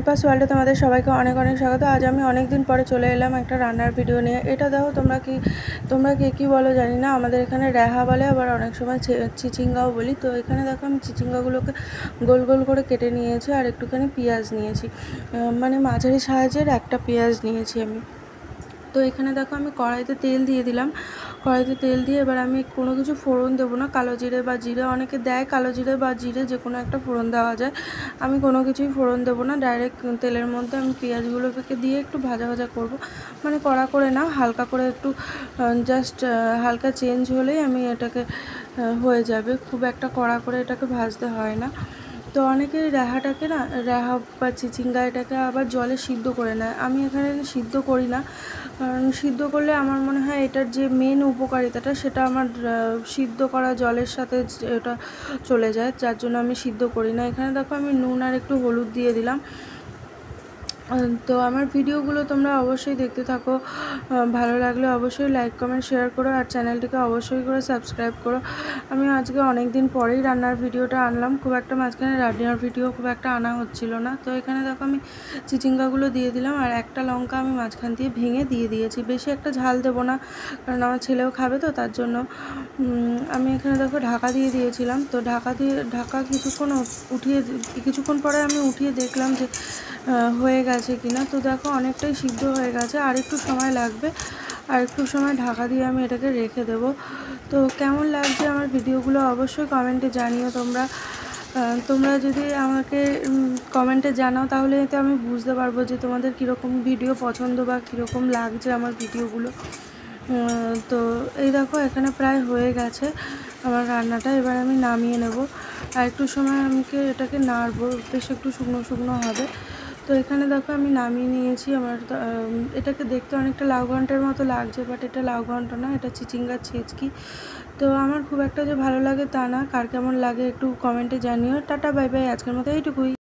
শিল্পাস ওয়ার্ল্ডে তোমাদের সবাইকে অনেক অনেক স্বাগত। আজ আমি অনেক দিন পরে চলে এলাম একটা রান্নার ভিডিও নিয়ে। এটা দেখো, তোমরা কে বলো জানি না, আমাদের এখানে রেহা বলে, আবার অনেক সময় চিচিঙ্গাও বলি। তো এখানে দেখো আমি চিচিঙ্গাগুলোকে গোল গোল করে কেটে নিয়েছি, আর একটুখানি পেঁয়াজ নিয়েছি, মানে মাঝারি সাইজের একটা পেঁয়াজ নিয়েছি আমি। তো এখানে দেখো আমি কড়াইতে তেল দিয়ে দিলাম। কড়াইতে তেল দিয়ে এবার আমি কোনো কিছু ফোড়ন দেবো না, কালো জিরে বা জিরে অনেকে দেয়, কালো জিরে বা জিরে যে কোনো একটা ফোড়ন দেওয়া যায়। আমি কোনো কিছুই ফোড়ন দেবো না, ডাইরেক্ট তেলের মধ্যে আমি পেঁয়াজগুলোকে দিয়ে একটু ভাজা ভাজা করব, মানে কড়া করে না, হালকা করে একটু জাস্ট হালকা চেঞ্জ হলেই আমি এটাকে হয়ে যাবে, খুব একটা কড়া করে এটাকে ভাজতে হয় না। তো অনেকে রেহাটাকে না, রেহা বা চিচিঙ্গা এটাকে আবার জলে সিদ্ধ করে নেয়। আমি এখানে সিদ্ধ করি না, কারণ সিদ্ধ করলে আমার মনে হয় এটার যে মেন উপকারিতাটা সেটা আমার সিদ্ধ করা জলের সাথে এটা চলে যায়, যার জন্য আমি সিদ্ধ করি না। এখানে দেখো আমি নুন আর একটু হলুদ দিয়ে দিলাম। তো আমার ভিডিওগুলো তোমরা অবশ্যই দেখতে থাকো, ভালো লাগলে অবশ্যই লাইক কমেন্ট শেয়ার করো, আর চ্যানেলটিকে অবশ্যই করে সাবস্ক্রাইব করো। আমি আজকে অনেক দিন পরেই রান্নার ভিডিওটা আনলাম, খুব একটা মাঝখানে রান্নার ভিডিও খুব একটা আনা হচ্ছিল না। তো এখানে দেখো আমি চিচিঙ্গাগুলো দিয়ে দিলাম, আর একটা লঙ্কা আমি মাঝখান দিয়ে ভেঙে দিয়ে দিয়েছি। বেশি একটা ঝাল দেবো না, কারণ আমার ছেলেও খাবে, তো তার জন্য আমি এখানে দেখো ঢাকা দিয়ে দিয়েছিলাম। তো ঢাকা কিছুক্ষণ পরে আমি উঠিয়ে দেখলাম যে হয়ে গেছে কিনা। তো দেখো অনেকটাই সিদ্ধ হয়ে গেছে, আর একটু সময় লাগবে, আর একটু সময় ঢাকা দিয়ে আমি এটাকে রেখে দেব। তো কেমন লাগছে আমার ভিডিওগুলো অবশ্যই কমেন্টে জানিও। তোমরা যদি আমাকে কমেন্টে জানাও, তাহলে তো আমি বুঝতে পারবো যে তোমাদের কীরকম ভিডিও পছন্দ বা কীরকম লাগছে আমার ভিডিওগুলো। তো এই দেখো এখানে প্রায় হয়ে গেছে আমার রান্নাটা, এবার আমি নামিয়ে নেব। আর একটু সময় আমাকে এটাকে নাড়বো, বেশ একটু শুকনো শুকনো হবে। তো এখানে দেখো আমি নামিয়ে নিয়েছি। আমার এটাকে দেখতে অনেকটা লাউ ঘন্টের মতো লাগছে, বাট এটা লাউ ঘন্ট না, এটা চিচিঙ্গার ছেচকি। তো আমার খুব একটা যে ভালো লাগে তা না, কার কেমন লাগে একটু কমেন্টে জানিও। টাটা বাই বাই, আজকের মতো এইটুকুই।